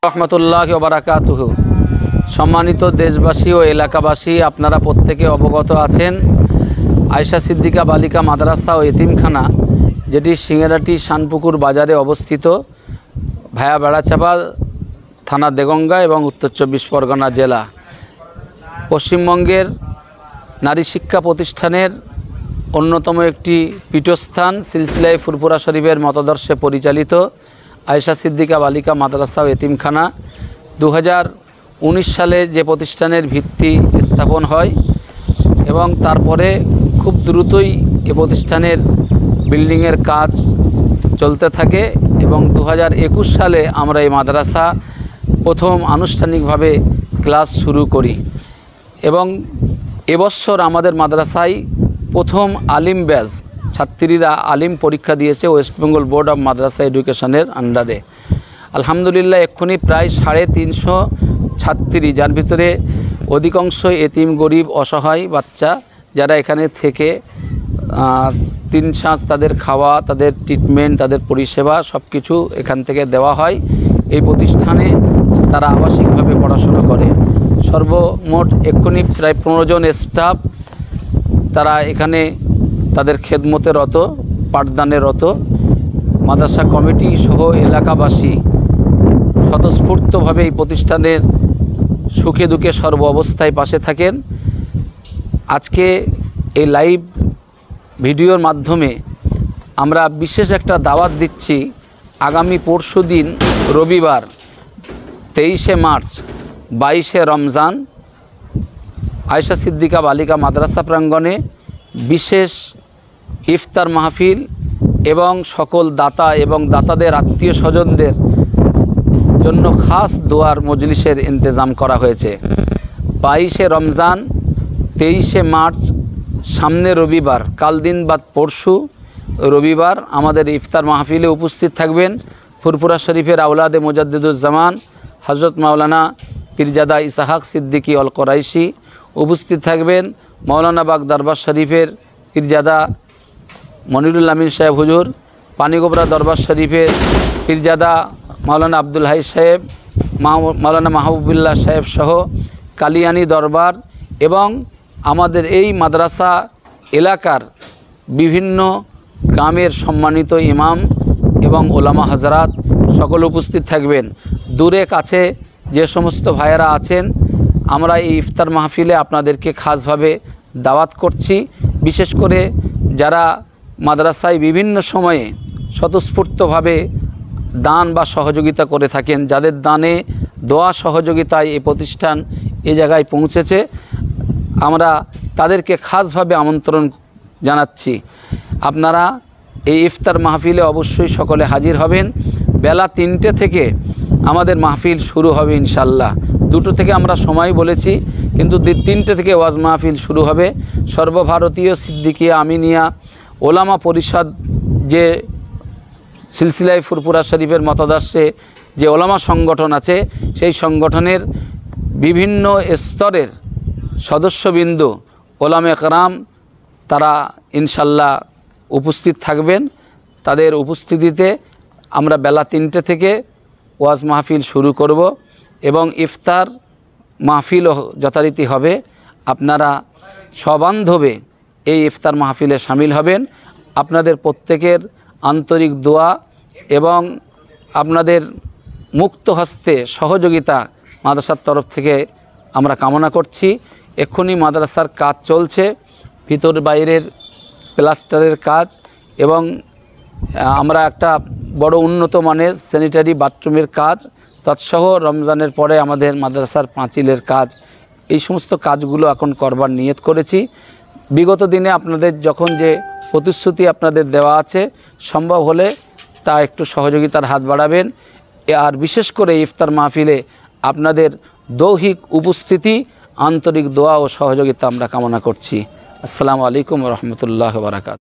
রহমতুল্লাহি ওয়া বারাকাতুহু। সম্মানিত দেশবাসী ও এলাকাবাসী, আপনারা প্রত্যেকে অবগত আছেন আয়েশা সিদ্দিকা বালিকা মাদ্রাসা ও এতিমখানা, যেটি সিংহেরাটি শানপুকুর বাজারে অবস্থিত, ভায়া বেড়াচাপা, থানা দেগঙ্গা এবং উত্তর চব্বিশ পরগনা জেলা, পশ্চিমবঙ্গের নারী শিক্ষা প্রতিষ্ঠানের অন্যতম একটি পীঠস্থান। সিলসিলায়ে ফুরফুরা শরীফের মতাদর্শে পরিচালিত আয়েশা সিদ্দিকা বালিকা মাদ্রাসা ও এতিমখানা 2019 সালে যে প্রতিষ্ঠানের ভিত্তি স্থাপন হয় এবং তারপরে খুব দ্রুতই এ প্রতিষ্ঠানের বিল্ডিংয়ের কাজ চলতে থাকে এবং 2021 সালে আমরা এই মাদ্রাসা প্রথম আনুষ্ঠানিকভাবে ক্লাস শুরু করি এবং এবছর আমাদের মাদ্রাসায় প্রথম আলিম ব্যাচ ছাত্রীরা আলিম পরীক্ষা দিয়েছে ওয়েস্ট বেঙ্গল বোর্ড অফ মাদ্রাসা এডুকেশনের আন্ডারে। আলহামদুলিল্লাহ, এক্ষুনি প্রায় 350 ছাত্রী, যার ভিতরে অধিকাংশ এতিম, গরিব, অসহায় বাচ্চা, যারা এখানে থেকে 3 সাঁজ তাদের খাওয়া, তাদের ট্রিটমেন্ট, তাদের পরিষেবা সব কিছু এখান থেকে দেওয়া হয়। এই প্রতিষ্ঠানে তারা আবাসিকভাবে পড়াশোনা করে। সর্বমোট এক্ষুনি প্রায় 15 জন স্টাফ তারা এখানে তাদের খেদমতে রত, পাঠদানে রত। মাদ্রাসা কমিটি সহ এলাকাবাসী স্বতঃস্ফূর্তভাবে এই প্রতিষ্ঠানের সুখে দুঃখে সর্ব অবস্থায় পাশে থাকেন। আজকে এই লাইভ ভিডিওর মাধ্যমে আমরা বিশেষ একটা দাওয়াত দিচ্ছি। আগামী পরশুদিন রবিবার 23শে মার্চ 22শে রমজান আয়েশা সিদ্দিকা বালিকা মাদ্রাসা প্রাঙ্গণে বিশেষ ইফতার মাহফিল এবং সকল দাতা এবং দাতাদের আত্মীয় স্বজনদের জন্য খাস দোয়ার মজলিসের ইন্তজাম করা হয়েছে। 22শে রমজান 23শে মার্চ সামনে রবিবার, কাল দিন বাদ পরশু রবিবার আমাদের ইফতার মাহফিলে উপস্থিত থাকবেন ফুরফুরা শরীফের আওলাদে মুজাদ্দিদুজ্জামান হজরত মাওলানা পীরজাদা ইসহাক সিদ্দিকী অল কোরাইশি, উপস্থিত থাকবেন মৌলানা বাগ দরবার শরীফের পীরজাদা মনিরুল আমিন সাহেব হুজুর, পানিগোবরা দরবার শরীফের পীরজাদা মাওলানা আব্দুল হাই সাহেব, মাওলানা মাহবুবুল্লাহ সাহেব সহ কালিয়ানি দরবার এবং আমাদের এই মাদ্রাসা এলাকার বিভিন্ন গ্রামের সম্মানিত ইমাম এবং ওলামা হজরাত সকল উপস্থিত থাকবেন। দূরে কাছে যে সমস্ত ভাইয়েরা আছেন, আমরা এই ইফতার মাহফিলে আপনাদেরকে খাসভাবে দাওয়াত করছি। বিশেষ করে যারা মাদ্রাসায় বিভিন্ন সময়ে স্বতঃস্ফূর্তভাবে দান বা সহযোগিতা করে থাকেন, যাদের দানে দোয়া সহযোগিতায় এই প্রতিষ্ঠান এই জায়গায় পৌঁছেছে, আমরা তাদেরকে খাসভাবে আমন্ত্রণ জানাচ্ছি। আপনারা এই ইফতার মাহফিলে অবশ্যই সকলে হাজির হবেন। বেলা 3টে থেকে আমাদের মাহফিল শুরু হবে ইনশাল্লাহ। 2টো থেকে আমরা সময় বলেছি, কিন্তু 3টে থেকে ওয়াজ মাহফিল শুরু হবে। সর্বভারতীয় সিদ্দিকিয়া আমিনিয়া ওলামা পরিষদ, যে সিলসিলায়ে ফুরফুরা শরীফের মতাদর্শে যে ওলামা সংগঠন আছে, সেই সংগঠনের বিভিন্ন স্তরের সদস্যবৃন্দ, ওলামে কেরাম, তারা ইনশাল্লাহ উপস্থিত থাকবেন। তাদের উপস্থিতিতে আমরা বেলা 3টে থেকে ওয়াজ মাহফিল শুরু করব এবং ইফতার মাহফিলও যথারীতি হবে। আপনারা সবান্ধবে এই ইফতার মাহফিলে শামিল হবেন। আপনাদের প্রত্যেকের আন্তরিক দোয়া এবং আপনাদের মুক্ত হস্তে সহযোগিতা মাদ্রাসার তরফ থেকে আমরা কামনা করছি। এক্ষুনি মাদ্রাসার কাজ চলছে, ভিতর বাইরের প্লাস্টারের কাজ, এবং আমরা একটা বড় উন্নত মানের স্যানিটারি বাথরুমের কাজ, তৎসহ রমজানের পরে আমাদের মাদ্রাসার পাঁচিলের কাজ, এই সমস্ত কাজগুলো এখন করবার নিয়ত করেছি। বিগত দিনে আপনাদের যখন যে প্রতিশ্রুতি আপনাদের দেওয়া আছে, সম্ভব হলে তা একটু সহযোগিতার হাত বাড়াবেন। আর বিশেষ করে ইফতার মাহফিলে আপনাদের দৈহিক উপস্থিতি, আন্তরিক দোয়া ও সহযোগিতা আমরা কামনা করছি। আসসালামু আলাইকুম ওয়া রাহমাতুল্লাহি ওয়া বারাকাতুহু।